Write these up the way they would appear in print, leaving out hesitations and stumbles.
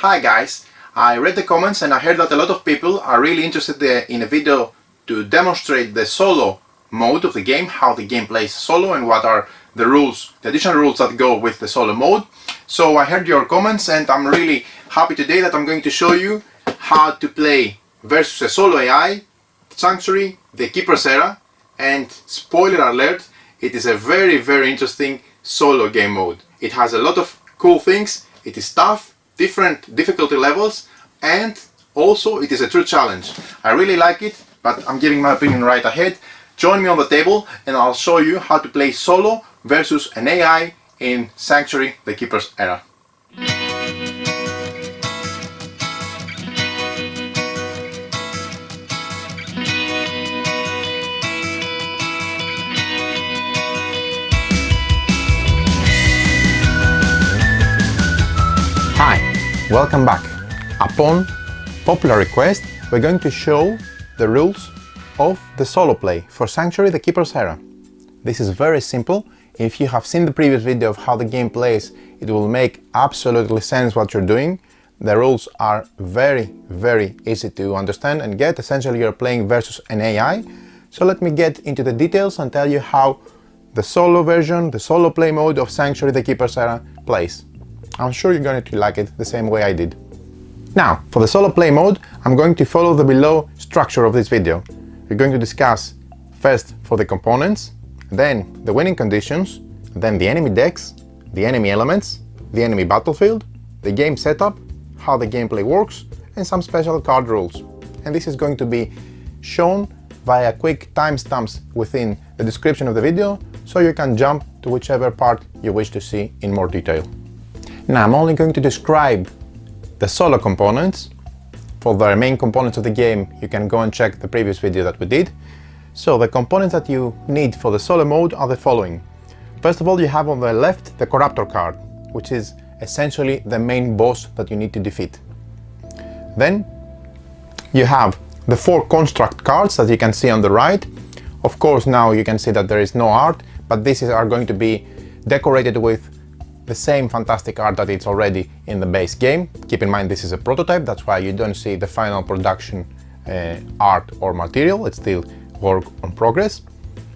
Hi guys, I read the comments and I heard that a lot of people are really interested in a video to demonstrate the solo mode of the game, how the game plays solo and what are the rules, the additional rules that go with the solo mode. So I heard your comments and I'm really happy today that I'm going to show you how to play versus a solo AI, Sanctuary, the Keeper's Era, and spoiler alert, it is a very interesting solo game mode. It has a lot of cool things, it is tough, different difficulty levels, and also it is a true challenge. I really like it, but I'm giving my opinion right ahead. Join me on the table and I'll show you how to play solo versus an AI in Sanctuary, the Keeper's Era. Hi, welcome back. Upon popular request, we're going to show the rules of the solo play for Sanctuary, the Keeper's Era. This is very simple. If you have seen the previous video of how the game plays, it will make absolutely sense what you're doing. The rules are very easy to understand and get. Essentially, you're playing versus an AI. So let me get into the details and tell you how the solo version, the solo play mode of Sanctuary, the Keeper's Era plays. I'm sure you're going to like it the same way I did. Now, for the solo play mode, I'm going to follow the below structure of this video. We're going to discuss first for the components, then the winning conditions, then the enemy decks, the enemy elements, the enemy battlefield, the game setup, how the gameplay works, and some special card rules. And this is going to be shown via quick timestamps within the description of the video, so you can jump to whichever part you wish to see in more detail. Now I'm only going to describe the solo components. For the main components of the game, you can go and check the previous video that we did. So the components that you need for the solo mode are the following. First of all, you have on the left the Corruptor card, which is essentially the main boss that you need to defeat. Then you have the 4 construct cards that you can see on the right. Of course, now you can see that there is no art, but these are going to be decorated with the same fantastic art that it's already in the base game. Keep in mind this is a prototype, that's why you don't see the final production art or material, it's still work in progress.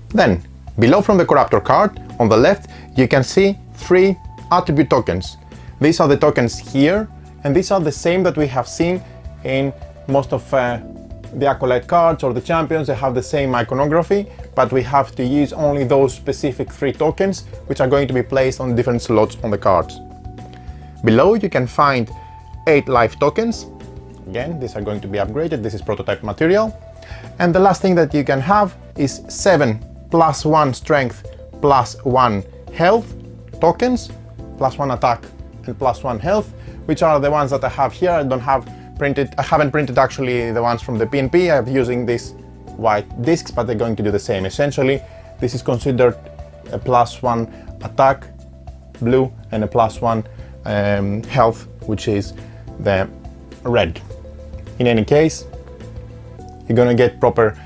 Then, below from the Corruptor card, on the left, you can see 3 attribute tokens. These are the tokens here, and these are the same that we have seen in most of the Acolyte cards or the champions. They have the same iconography, but we have to use only those specific 3 tokens, which are going to be placed on different slots on the cards. Below you can find 8 life tokens. Again, these are going to be upgraded, this is prototype material. And the last thing that you can have is 7 +1 strength +1 health tokens, +1 attack and +1 health, which are the ones that I have here. I haven't printed actually the ones from the PNP. I'm using these white discs, but they're going to do the same. Essentially, this is considered a +1 attack blue and a +1 health, which is the red. In any case, you're going to get proper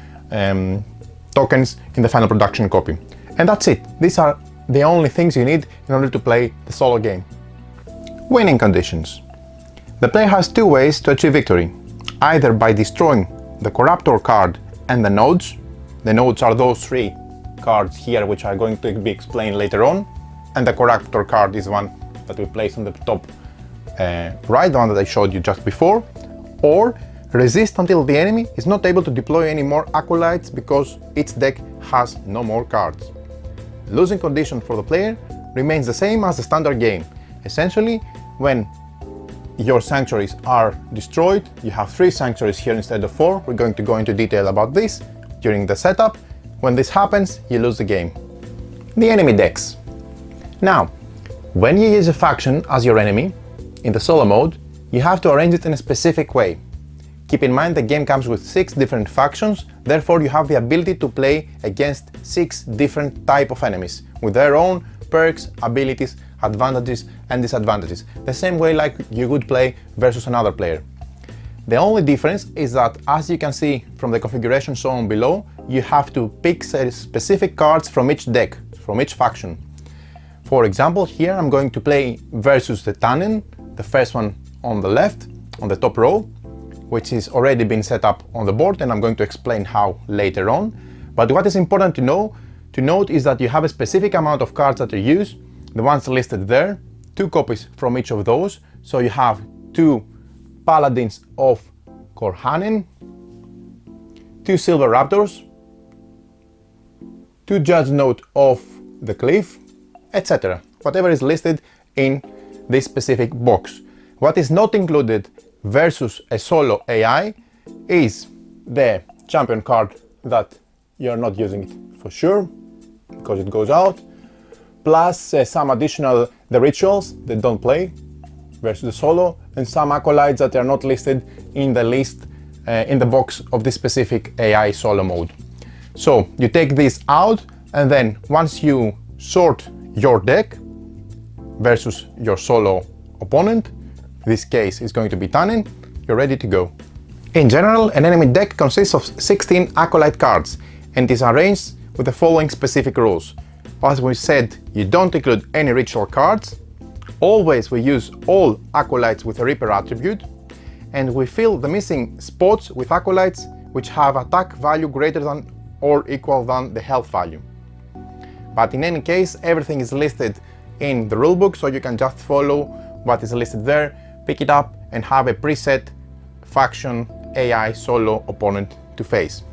tokens in the final production copy. And that's it. These are the only things you need in order to play the solo game. Winning conditions. The player has 2 ways to achieve victory, either by destroying the Corruptor card and the nodes. The nodes are those 3 cards here, which are going to be explained later on, and the Corruptor card is one that we place on the top right, the one that I showed you just before, or resist until the enemy is not able to deploy any more Acolytes because its deck has no more cards. Losing condition for the player remains the same as the standard game. Essentially, when your sanctuaries are destroyed, you have 3 sanctuaries here instead of 4. We're going to go into detail about this during the setup. When this happens, you lose the game. The enemy decks. Now, when you use a faction as your enemy in the solo mode, you have to arrange it in a specific way. Keep in mind the game comes with 6 different factions, therefore you have the ability to play against 6 different type of enemies with their own perks, abilities, advantages and disadvantages, the same way like you would play versus another player. The only difference is that, as you can see from the configuration shown below, you have to pick specific cards from each deck, from each faction. For example, here I'm going to play versus the Tannen, the first one on the left, on the top row, which is already been set up on the board, and I'm going to explain how later on. But what is important to note is that you have a specific amount of cards that you use, the ones listed there, 2 copies from each of those. So you have 2 Paladins of Korhanen, 2 Silver Raptors, 2 Judge Note of the Cliff, etc. Whatever is listed in this specific box. What is not included versus a solo AI is the champion card that you're not using it for sure, because it goes out, plus some additional the rituals that don't play versus the solo, and some acolytes that are not listed in the list in the box of this specific AI solo mode. So you take this out, and then once you sort your deck versus your solo opponent, this case is going to be Tannen, you're ready to go. In general, an enemy deck consists of 16 acolyte cards and is arranged with the following specific rules. As we said, you don't include any ritual cards, always we use all acolytes with a Reaper attribute, and we fill the missing spots with acolytes which have attack value greater than or equal than the health value. But in any case, everything is listed in the rulebook, so you can just follow what is listed there, pick it up, and have a preset faction AI solo opponent to face.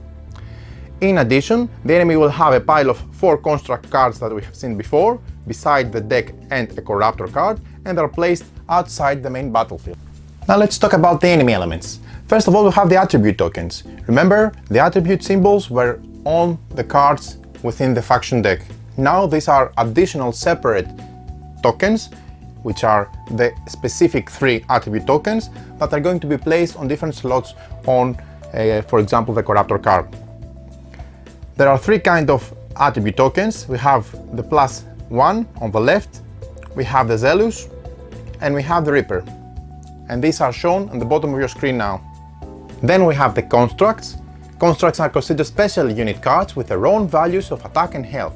In addition, the enemy will have a pile of 4 construct cards that we have seen before, beside the deck and a Corruptor card, and are placed outside the main battlefield. Now let's talk about the enemy elements. First of all, we have the attribute tokens. Remember, the attribute symbols were on the cards within the faction deck. Now these are additional separate tokens, which are the specific 3 attribute tokens that are going to be placed on different slots on, for example, the Corruptor card. There are 3 kinds of attribute tokens. We have the +1 on the left, we have the Zealous, and we have the Reaper. And these are shown on the bottom of your screen now. Then we have the constructs. Constructs are considered special unit cards with their own values of attack and health.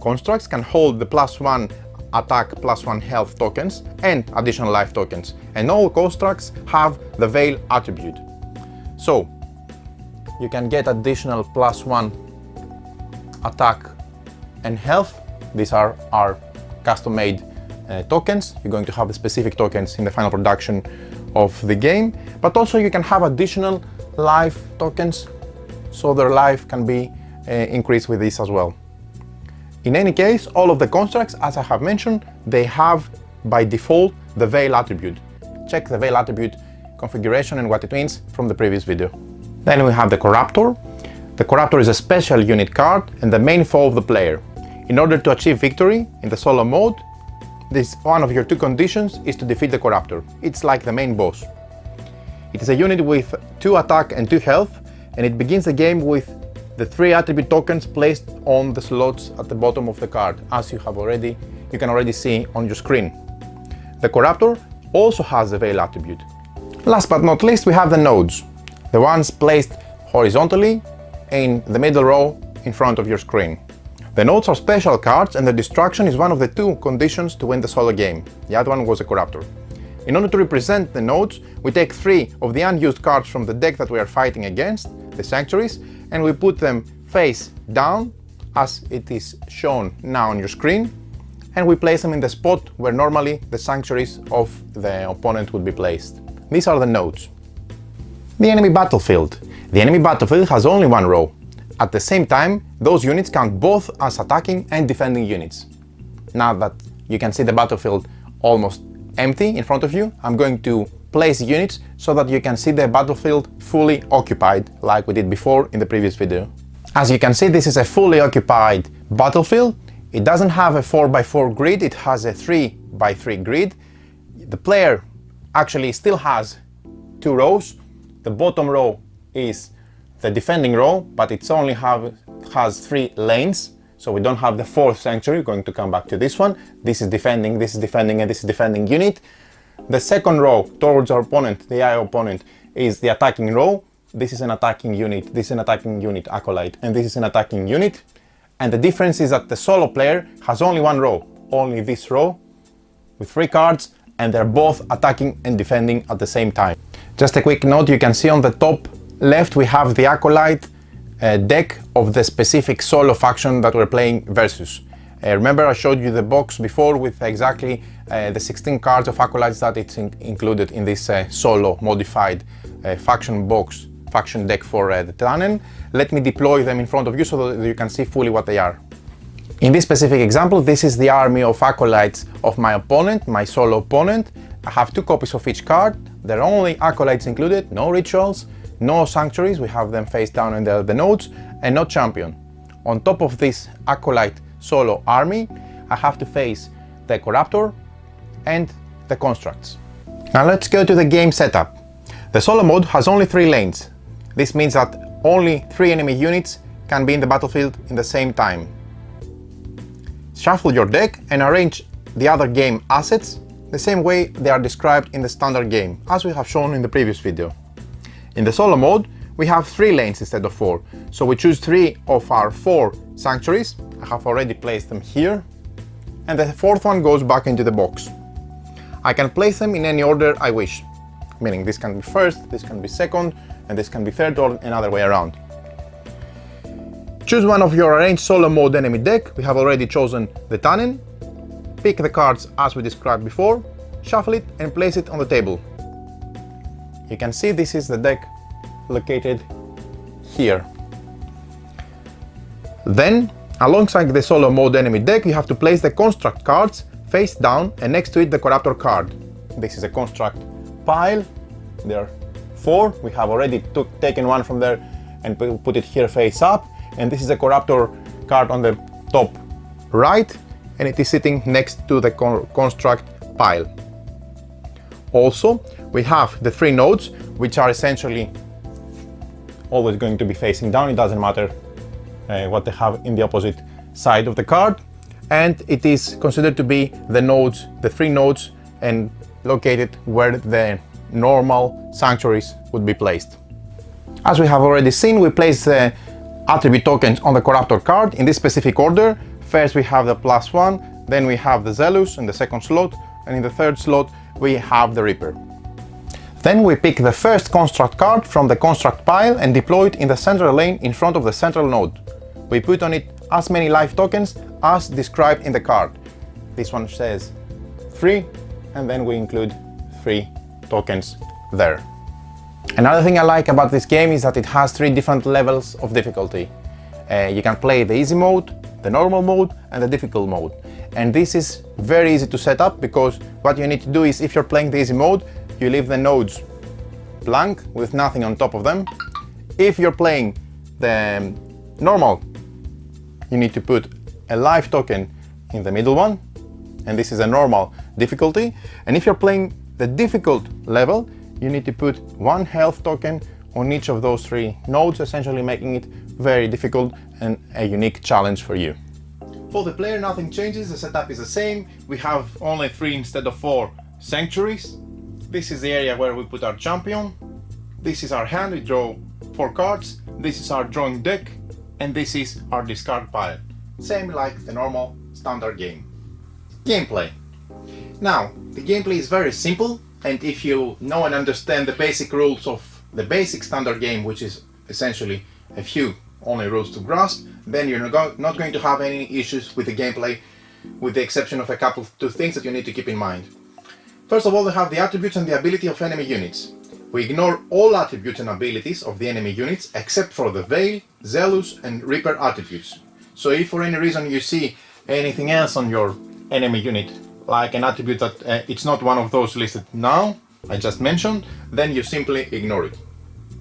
Constructs can hold the +1 attack, +1 health tokens and additional life tokens. And all constructs have the Veil attribute. So you can get additional +1 attack and health. These are our custom-made tokens. You're going to have the specific tokens in the final production of the game, but also you can have additional life tokens, so their life can be increased with this as well. In any case, all of the constructs, as I have mentioned, they have by default the Veil attribute. Check the Veil attribute configuration and what it means from the previous video. Then we have the Corruptor. The Corruptor is a special unit card and the main foe of the player. In order to achieve victory in the solo mode, this one of your 2 conditions is to defeat the Corruptor. It's like the main boss. It is a unit with 2 attack and 2 health, and it begins the game with the 3 attribute tokens placed on the slots at the bottom of the card, as you can already see on your screen. The Corruptor also has the Veil attribute. Last but not least, we have the nodes, the ones placed horizontally in the middle row in front of your screen. The nodes are special cards, and the destruction is one of the 2 conditions to win the solo game. The other one was a Corruptor. In order to represent the nodes, we take 3 of the unused cards from the deck that we are fighting against, the Sanctuaries, and we put them face down, as it is shown now on your screen, and we place them in the spot where normally the Sanctuaries of the opponent would be placed. These are the nodes. The enemy battlefield. The enemy battlefield has only 1 row. At the same time, those units count both as attacking and defending units. Now that you can see the battlefield almost empty in front of you, I'm going to place units so that you can see the battlefield fully occupied, like we did before in the previous video. As you can see, this is a fully occupied battlefield. It doesn't have a 4x4 grid, it has a 3x3 grid. The player actually still has 2 rows. The bottom row is the defending row, but it only has 3 lanes, so we don't have the 4th Sanctuary. We're going to come back to this one. This is defending, and this is defending unit. The second row towards our opponent, the AI opponent, is the attacking row. This is an attacking unit, this is an attacking unit acolyte, and this is an attacking unit. And the difference is that the solo player has only 1 row, only this row with 3 cards, and they're both attacking and defending at the same time. Just a quick note, you can see on the top left we have the Acolyte deck of the specific solo faction that we're playing versus. Remember I showed you the box before with exactly the 16 cards of Acolytes that it's included in this solo modified faction deck for the Tannen. Let me deploy them in front of you so that you can see fully what they are. In this specific example, this is the army of Acolytes of my opponent, my solo opponent. I have 2 copies of each card. There are only Acolytes included, no rituals, no sanctuaries, we have them face down in the nodes, and no champion. On top of this Acolyte solo army, I have to face the Corruptor and the constructs. Now let's go to the game setup. The solo mode has only 3 lanes. This means that only 3 enemy units can be in the battlefield in the same time. Shuffle your deck and arrange the other game assets the same way they are described in the standard game, as we have shown in the previous video. In the solo mode, we have 3 lanes instead of 4, so we choose 3 of our 4 sanctuaries. I have already placed them here, and the 4th one goes back into the box. I can place them in any order I wish, meaning this can be first, this can be second, and this can be third, or another way around. Choose one of your arranged solo mode enemy deck. We have already chosen the Tannen. Pick the cards as we described before, shuffle it and place it on the table. You can see this is the deck located here. Then, alongside the solo mode enemy deck, you have to place the construct cards face down and next to it the Corruptor card. This is a construct pile. There are 4. We have already taken one from there and put it here face up. And this is a Corruptor card on the top right, and it is sitting next to the construct pile. Also, we have the 3 nodes, which are essentially always going to be facing down. It doesn't matter what they have in the opposite side of the card. And it is considered to be the nodes, the 3 nodes, and located where the normal sanctuaries would be placed. As we have already seen, we place the attribute tokens on the Corruptor card in this specific order. First we have the +1, then we have the Zealous in the second slot, and in the third slot we have the Reaper. Then we pick the first construct card from the construct pile and deploy it in the central lane in front of the central node. We put on it as many life tokens as described in the card. This one says 3, and then we include 3 tokens there. Another thing I like about this game is that it has 3 different levels of difficulty. You can play the easy mode, the normal mode, and the difficult mode. And this is very easy to set up, because what you need to do is, if you're playing the easy mode, you leave the nodes blank with nothing on top of them. If you're playing the normal, you need to put a life token in the middle one, and this is a normal difficulty. And if you're playing the difficult level, you need to put 1 health token on each of those 3 nodes, essentially making it very difficult and a unique challenge for you. For the player, nothing changes, the setup is the same. We have only 3 instead of 4 sanctuaries. This is the area where we put our champion. This is our hand, we draw 4 cards. This is our drawing deck, and this is our discard pile. Same like the normal standard game. Gameplay. Now, the gameplay is very simple, and if you know and understand the basic rules of the basic standard game, which is essentially a few only rules to grasp, then you're not going to have any issues with the gameplay, with the exception of a couple of 2 things that you need to keep in mind. First of all, we have the attributes and the ability of enemy units. We ignore all attributes and abilities of the enemy units except for the Veil, Zealous and Reaper attributes. So if for any reason you see anything else on your enemy unit, like an attribute that it's not one of those listed now, I just mentioned, then you simply ignore it.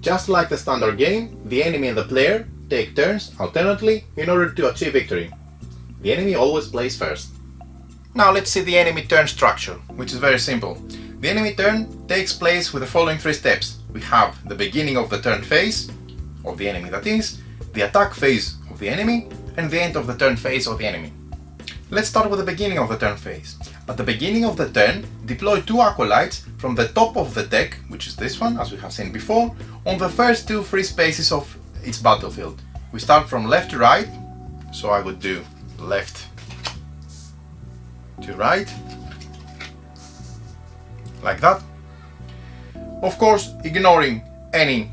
Just like the standard game, the enemy and the player take turns alternately in order to achieve victory. The enemy always plays first. Now let's see the enemy turn structure, which is very simple. The enemy turn takes place with the following 3 steps. We have the beginning of the turn phase, of the enemy that is, the attack phase of the enemy, and the end of the turn phase of the enemy. Let's start with the beginning of the turn phase. At the beginning of the turn, deploy 2 acolytes from the top of the deck, which is this one, as we have seen before, on the first 2 free spaces of its battlefield. We start from left to right, so I would do left to right, like that. Of course, ignoring any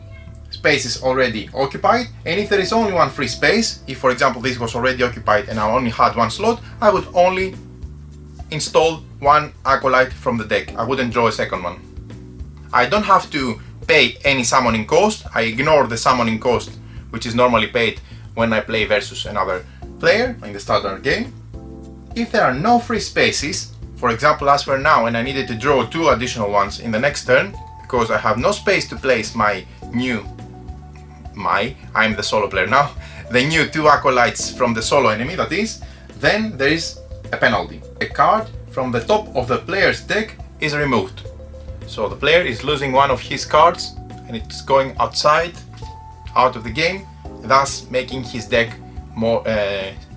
spaces already occupied, and if there is only one free space, if for example this was already occupied and I only had one slot, I would only install one acolyte from the deck. I wouldn't draw a second one. I don't have to pay any summoning cost. I ignore the summoning cost, which is normally paid when I play versus another player in the starter game. If there are no free spaces, for example as for now, and I needed to draw 2 additional ones in the next turn, because I have no space to place I'm the solo player now, the new 2 acolytes from the solo enemy, that is, then there is a penalty. A card from the top of the player's deck is removed. So the player is losing one of his cards and it's going out of the game, thus making his deck more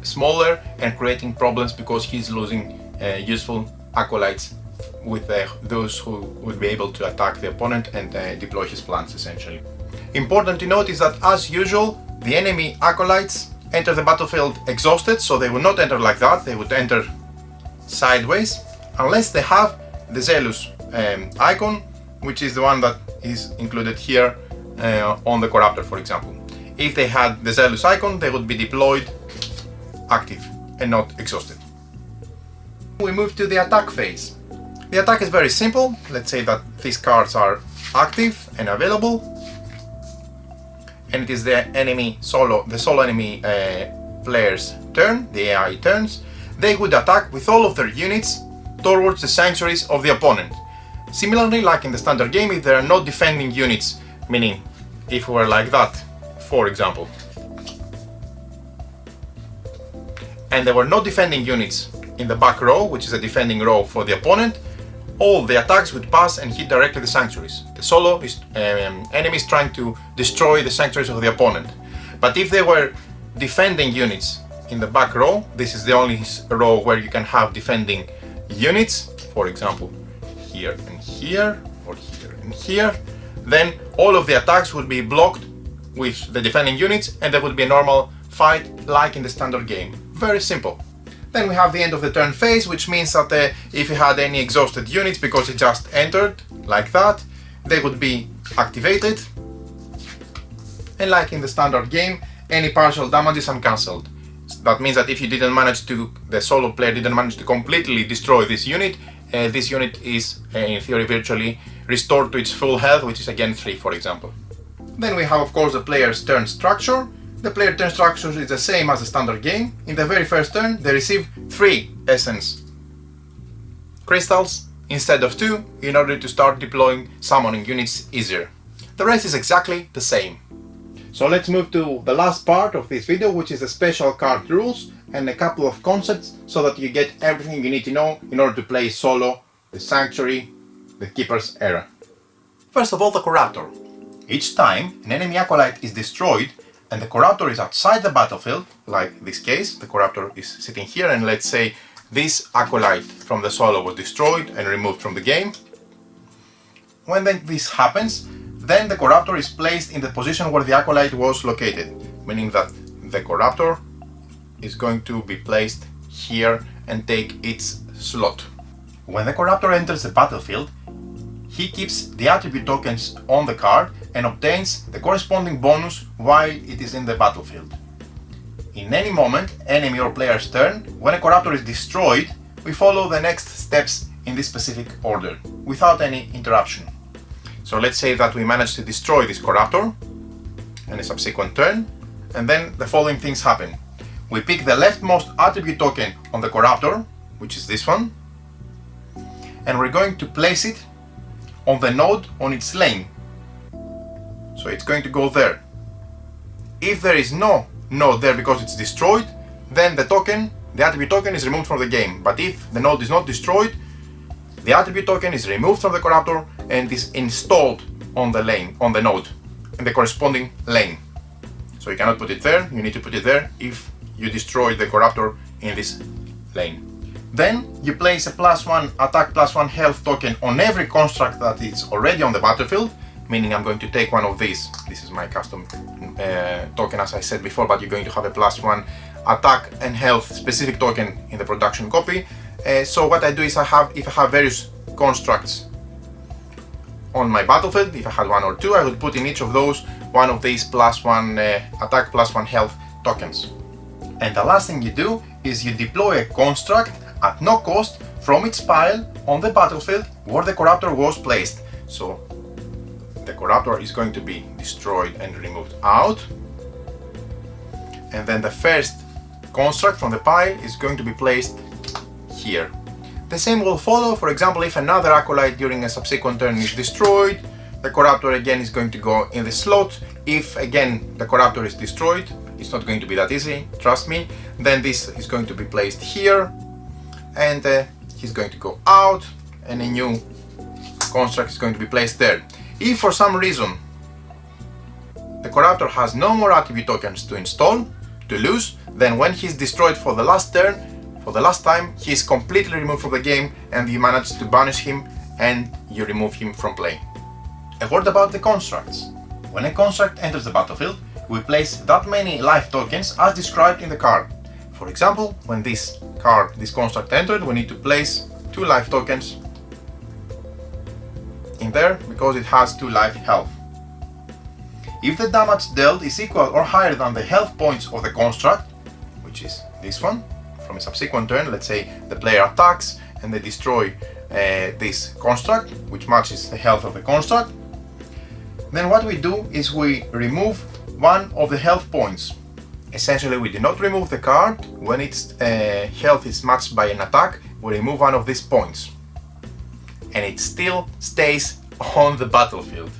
smaller and creating problems because he's losing useful acolytes with those who would be able to attack the opponent and deploy his plans essentially. Important to note is that as usual, the enemy acolytes enter the battlefield exhausted, so they would not enter like that, they would enter sideways, unless they have the Zealous icon, which is the one that is included here on the Corruptor, for example. If they had the Zealous icon, they would be deployed active and not exhausted. We move to the attack phase. The attack is very simple. Let's say that these cards are active and available, and it is the solo enemy player's turn, the AI turns. They would attack with all of their units towards the sanctuaries of the opponent. Similarly, like in the standard game, if there are no defending units, meaning if we were like that, for example, and there were no defending units in the back row, which is a defending row for the opponent, all the attacks would pass and hit directly the sanctuaries. The solo enemy is trying to destroy the sanctuaries of the opponent. But if there were defending units in the back row, this is the only row where you can have defending units, for example here and here, or here and here, then all of the attacks would be blocked with the defending units and there would be a normal fight like in the standard game. Very simple. Then we have the end of the turn phase, which means that if you had any exhausted units because it just entered like that, they would be activated, and like in the standard game, any partial damage is uncancelled. That means that if you didn't manage to, the solo player didn't manage to completely destroy this unit is in theory virtually restored to its full health, which is again 3, for example. Then we have of course the player's turn structure. The player turn structure is the same as the standard game. In the very first turn they receive 3 essence crystals instead of 2 in order to start deploying summoning units easier. The rest is exactly the same. So let's move to the last part of this video, which is the special card rules and a couple of concepts so that you get everything you need to know in order to play solo, the Sanctuary, the Keeper's Era. First of all, the Corruptor. Each time an enemy acolyte is destroyed and the Corruptor is outside the battlefield, like this case, the Corruptor is sitting here and let's say this acolyte from the solo was destroyed and removed from the game. When this happens, then the Corruptor is placed in the position where the acolyte was located, meaning that the Corruptor is going to be placed here and take its slot. When the Corruptor enters the battlefield, he keeps the attribute tokens on the card and obtains the corresponding bonus while it is in the battlefield. In any moment, enemy or player's turn, when a Corruptor is destroyed, we follow the next steps in this specific order, without any interruption. So let's say that we manage to destroy this Corruptor in a subsequent turn, and then the following things happen. We pick the leftmost attribute token on the Corruptor, which is this one, and we're going to place it on the node on its lane. So it's going to go there. If there is no node there because it's destroyed, then the attribute token is removed from the game. But if the node is not destroyed, the attribute token is removed from the Corruptor and is installed on the lane, on the node, in the corresponding lane. So you cannot put it there, you need to put it there if you destroy the Corruptor in this lane. Then you place a +1 attack, +1 health token on every construct that is already on the battlefield, meaning I'm going to take one of these. This is my custom token, as I said before, but you're going to have a +1 attack and health specific token in the production copy. So what I do is if I have various constructs on my battlefield, if I had 1 or 2, I would put in each of those one of these +1 attack, +1 health tokens. And the last thing you do is you deploy a construct at no cost from its pile on the battlefield where the corruptor was placed. So the corruptor is going to be destroyed and removed out, and then the first construct from the pile is going to be placed here. The same will follow, for example, if another acolyte during a subsequent turn is destroyed, the corruptor again is going to go in the slot. If again the corruptor is destroyed, it's not going to be that easy, trust me, then this is going to be placed here, and he's going to go out, and a new construct is going to be placed there. If for some reason the corruptor has no more attribute tokens to install, to lose, then when he's destroyed for the last turn, for the last time, he is completely removed from the game, and you manage to banish him and you remove him from play. A word about the constructs. When a construct enters the battlefield, we place that many life tokens as described in the card. For example, when this construct entered, we need to place 2 life tokens in there because it has 2 life health. If the damage dealt is equal or higher than the health points of the construct, which is this one, from a subsequent turn, let's say the player attacks and they destroy this construct, which matches the health of the construct, then what we do is we remove one of the health points. Essentially, we do not remove the card when its health is matched by an attack. We remove one of these points, and it still stays on the battlefield.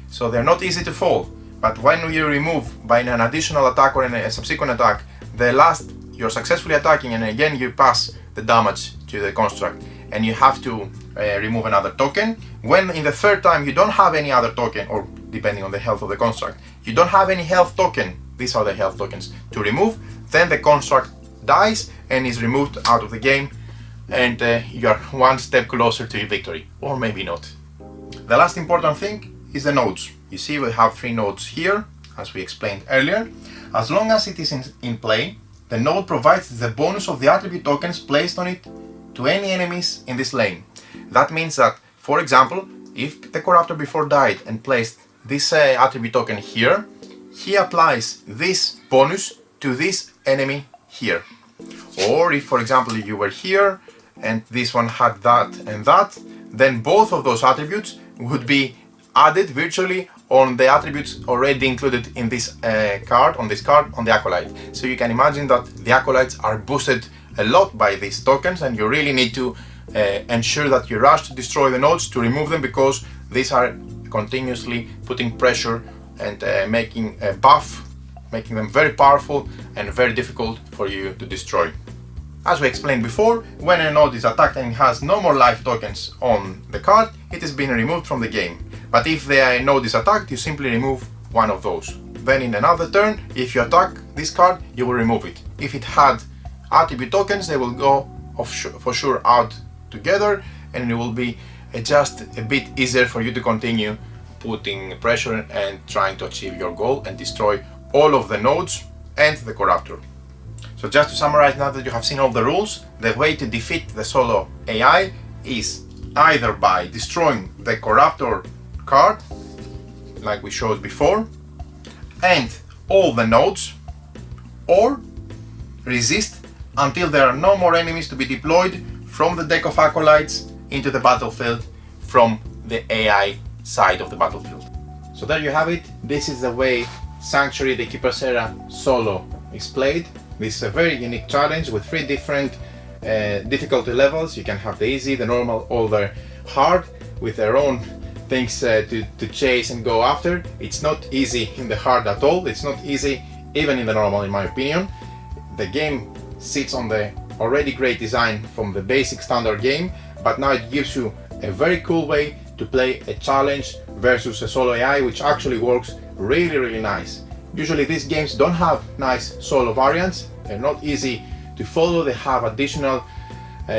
So they're not easy to fall, but when you remove by an additional attack or a subsequent attack, the last you're successfully attacking, and again you pass the damage to the construct, and you have to remove another token. When in the third time you don't have any other token, or depending on the health of the construct, you don't have any health token, these are the health tokens, to remove, then the construct dies and is removed out of the game, and you're one step closer to victory, or maybe not. The last important thing is the nodes. You see we have 3 nodes here, as we explained earlier. As long as it is in play, the node provides the bonus of the attribute tokens placed on it to any enemies in this lane. That means that, for example, if the corruptor before died and placed this attribute token here, he applies this bonus to this enemy here. Or if, for example, you were here and this one had that and that, then both of those attributes would be added virtually on the attributes already included in this card, on the acolyte. So you can imagine that the acolytes are boosted a lot by these tokens, and you really need to ensure that you rush to destroy the nodes to remove them, because these are continuously putting pressure and making a buff, making them very powerful and very difficult for you to destroy. As we explained before, when a node is attacked and has no more life tokens on the card, it has been removed from the game. But if the node is attacked, you simply remove one of those. Then in another turn, if you attack this card, you will remove it. If it had attribute tokens, they will go for sure out together, and it will be just a bit easier for you to continue putting pressure and trying to achieve your goal and destroy all of the nodes and the corruptor. So just to summarize, now that you have seen all the rules, the way to defeat the solo AI is either by destroying the corruptor card, like we showed before, and all the nodes, or resist until there are no more enemies to be deployed from the deck of acolytes into the battlefield from the AI side of the battlefield. So there you have it. This is the way Sanctuary the Keeper's Era solo is played. This is a very unique challenge with 3 different difficulty levels. You can have the easy, the normal, or the hard, with their own things to chase and go after. It's not easy in the hard at all. It's not easy even in the normal, in my opinion. The game sits on the already great design from the basic standard game, but now it gives you a very cool way to play a challenge versus a solo AI, which actually works really nice. Usually these games don't have nice solo variants, they're not easy to follow, they have additional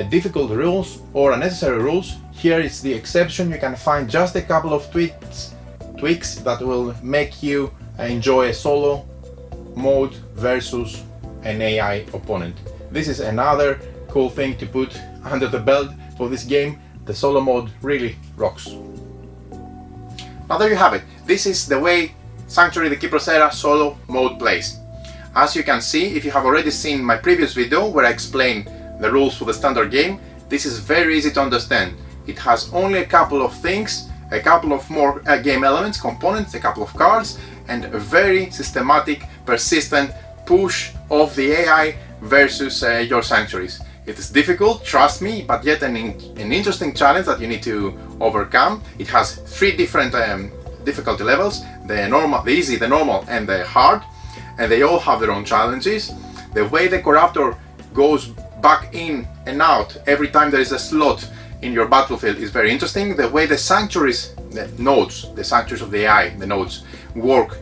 difficult rules or unnecessary rules. Here is the exception. You can find just a couple of tweaks that will make you enjoy a solo mode versus an AI opponent. This is another cool thing to put under the belt for this game. The solo mode really rocks. Now there you have it. This is the way Sanctuary the Keeper's Era solo mode plays. As you can see, if you have already seen my previous video where I explain the rules for the standard game, this is very easy to understand. It has only a couple of things, a couple of more game elements, components, a couple of cards, and a very systematic, persistent push of the AI versus your sanctuaries. It is difficult, trust me, but yet an interesting challenge that you need to overcome. It has 3 different difficulty levels: the normal, the easy, the normal, and the hard, and they all have their own challenges. The way the Corruptor goes back in and out every time there is a slot in your battlefield is very interesting. The way the sanctuaries, the nodes, the sanctuaries of the AI, the nodes, work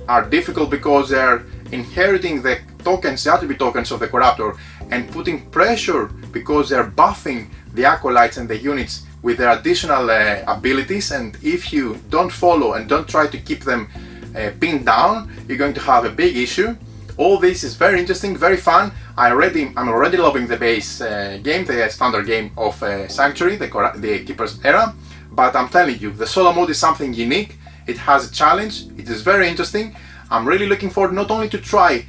are difficult because they are inheriting the tokens, the attribute tokens of the Corruptor, and putting pressure because they are buffing the acolytes and the units with their additional abilities, and if you don't follow and don't try to keep them pinned down, you're going to have a big issue. All this is very interesting, very fun. I'm already loving the base game, the standard game of Sanctuary, the Keeper's Era, but I'm telling you, the solo mode is something unique. It has a challenge, it is very interesting. I'm really looking forward not only to try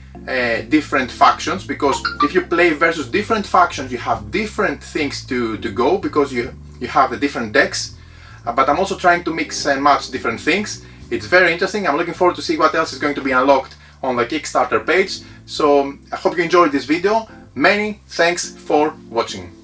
different factions, because if you play versus different factions, you have different things to go, because you have the different decks, but I'm also trying to mix and match different things. It's very interesting. I'm looking forward to see what else is going to be unlocked on the Kickstarter page. So I hope you enjoyed this video. Many thanks for watching.